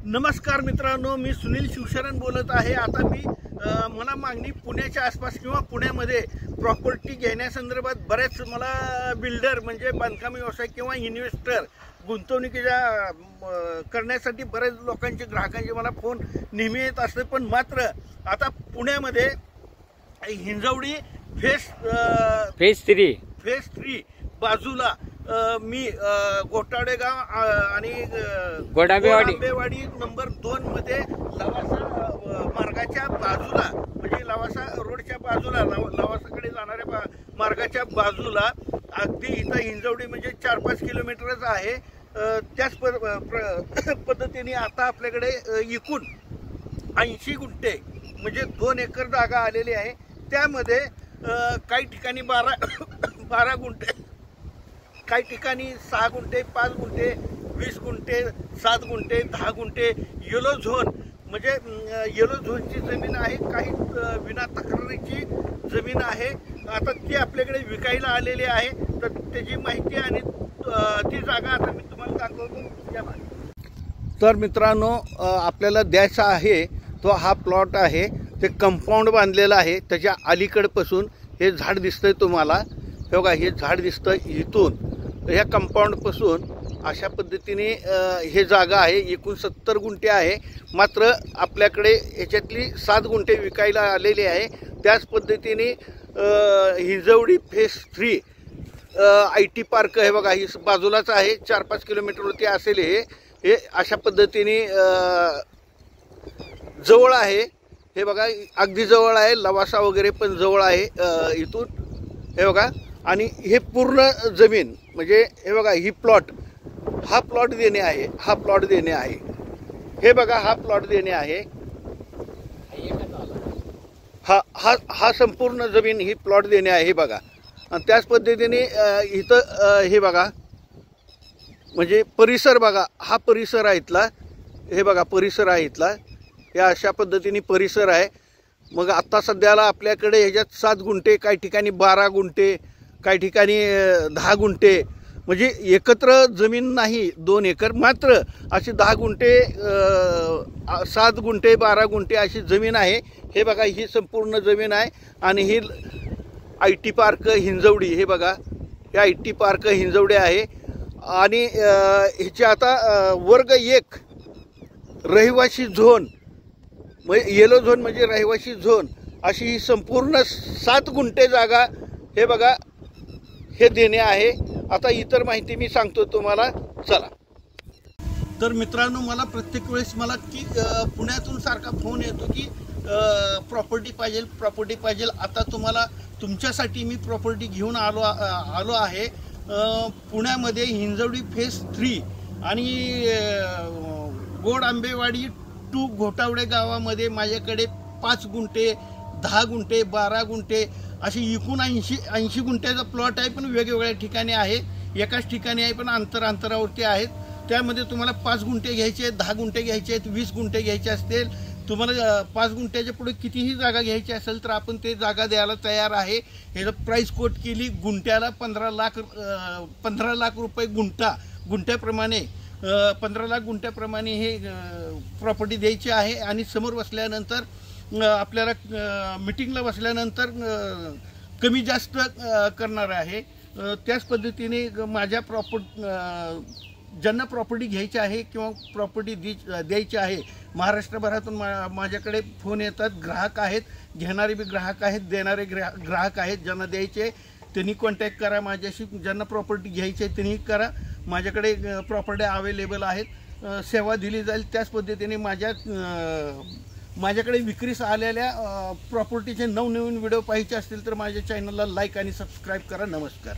नमस्कार मित्रांनो, मी सुनील शिवशरण बोलत आहे। आता मी मला मागणी पुण्याच्या आसपास किंवा पुण्यामध्ये प्रॉपर्टी घेण्यासंदर्भात बरेच मला बिल्डर म्हणजे बांधकाम व्यवसाय किंवा इन्व्हेस्टर गुंतवणुकीच्या करण्यासाठी बरेच लोकांचे ग्राहकांचे मला फोन नेहमी येत असते। पण मात्र आता पुण्यामध्ये हिंजवडी फेज 3 बाजूला मी घोटाळे गाव आणि गोडांबेवाडी नंबर 2 मध्ये लवासा मार्गाच्या बाजूला म्हणजे लवासा रोडच्या बाजूला लवासाकडे जाणाऱ्या मार्गाच्या बाजूला अगदी इथं हिंजवडी म्हणजे 4-5 किलोमीटरच आहे। त्याच पद्धतीने आता आपल्याकडे एकूण 80 गुंठे म्हणजे 2 एकर जागा आलेली आहे। त्यामध्ये काही ठिकाणी 12 गुंठे, काही ठिकाणी 6 गुंठे, 5 गुंठे, 20 गुंठे, 7 गुंठे, 10 गुंठे येलो झोन म्हणजे येलो झोनची जमीन आहे। काही विना तक्रारीची जमीन आहे। आता ती आपल्याकडे विकायला आलेली आहे। तर त्याची माहिती आणि ती जागा आता मी तुम्हाला दाखवतो। तर मित्रांनो, आपल्याला द्यायचा आहे तो हा प्लॉट आहे। ते कंपाऊंड बांधलेलं आहे। त्याच्या अलीकडपासून हे झाड दिसतंय तुम्हाला, हे बघा, हे झाड दिसतं इथून ह्या कंपाऊंडपासून अशा पद्धतीने हे जागा आहे। एकूण 70 गुंठे आहे। मात्र आपल्याकडे ह्याच्यातली 7 गुंठे विकायला आलेली आहे। त्याच पद्धतीने हिंजवडी फेज 3 IT पार्क हे बघा, ही बाजूलाच आहे। 4-5 किलोमीटरवरती असेल हे अशा पद्धतीने जवळ आहे। हे बघा, अगदी जवळ आहे। लवासा वगैरे पण जवळ आहे इथून, हे बघा। आणि हे पूर्ण जमीन म्हणजे हे बघा, ही हा प्लॉट देणे आहे। हा प्लॉट देणे आहे, हे बघा, हा प्लॉट देणे आहे। हा संपूर्ण जमीन ही प्लॉट देणे आहे, हे बघा। आणि त्याच पद्धतीने इथं हे बघा, म्हणजे परिसर बघा, हा परिसर आहे इथला, हे बघा, परिसर आहे इथला। या अशा पद्धतीने परिसर आहे। मग आता सध्याला आपल्याकडे ह्याच्यात 7 गुंठे, काही ठिकाणी 12 गुंठे, काही ठिकाणी 10 गुंठे म्हणजे एकत्र जमीन नाही 2 एकर, मात्र अशी 10 गुंठे, 7 गुंठे, 12 गुंठे अशी जमीन आहे। हे बघा, ही संपूर्ण जमीन आहे। आणि ही IT पार्क हिंजवडी, हे बघा, हे IT पार्क हिंजवडी आहे। आणि ह्याची आता वर्ग 1 रहिवासी झोन म्हणजे येलो झोन म्हणजे रहिवासी झोन अशी ही संपूर्ण 7 गुंठे जागा हे बघा हे देणे आहे। आता इतर माहिती मी सांगतो तुम्हाला, चला। तर मित्रांनो, मला प्रत्येक वेळेस मला की पुण्यातून सारखा फोन येतो की प्रॉपर्टी पाहिजे। आता तुम्हाला तुमच्यासाठी मी प्रॉपर्टी घेऊन आलो आहे। पुण्यामध्ये हिंजवडी फेज 3 आणि गोडांबेवाडी 2 घोटावडे गावामध्ये माझ्याकडे 5 गुंठे, 10 गुंठे, 12 गुंठे अशी एकूण 80 गुंठ्याचा प्लॉट आहे। पण वेगवेगळ्या ठिकाणी आहे, एकाच ठिकाणी आहे पण अंतरावरती आहेत। त्यामध्ये तुम्हाला 5 गुंठे घ्यायचे आहेत, 10 गुंठे घ्यायचे आहेत, 20 गुंठे घ्यायचे असतील, तुम्हाला 5 गुंठ्याच्या पुढे कितीही जागा घ्यायची असेल तर आपण ते जागा द्यायला तयार आहे। ह्याचं प्राईस कोट केली गुंठ्याला 15 लाख रुपये गुंठ्याप्रमाणे 15 लाख गुंठ्याप्रमाणे हे प्रॉपर्टी द्यायची आहे। आणि समोर बसल्यानंतर आपल्याला मीटिंगला बसल्यानंतर कमी जास्त करणार आहे। त्याच पद्धतीने माझ्या ज्यांना प्रॉपर्टी घ्यायची आहे किंवा प्रॉपर्टी द्यायची आहे, महाराष्ट्रभरातून माझ्याकडे फोन येतात। ग्राहक आहेत, घेणारे बी ग्राहक आहेत, देणारे ग्राहक आहेत। ज्यांना द्यायचे त्यांनी कॉन्टॅक्ट करा माझ्याशी, ज्यांना प्रॉपर्टी घ्यायची आहे त्यांनी करा। माझ्याकडे प्रॉपर्टी अवेलेबल आहेत, सेवा दिली जाईल। त्याच पद्धतीने माझ्याकडे विक्रीस आलेल्या प्रॉपर्टीचे नवनवीन व्हिडिओ पाहायचे असतील तर माझ्या चॅनलला लाईक आणि सबस्क्राईब करा। नमस्कार।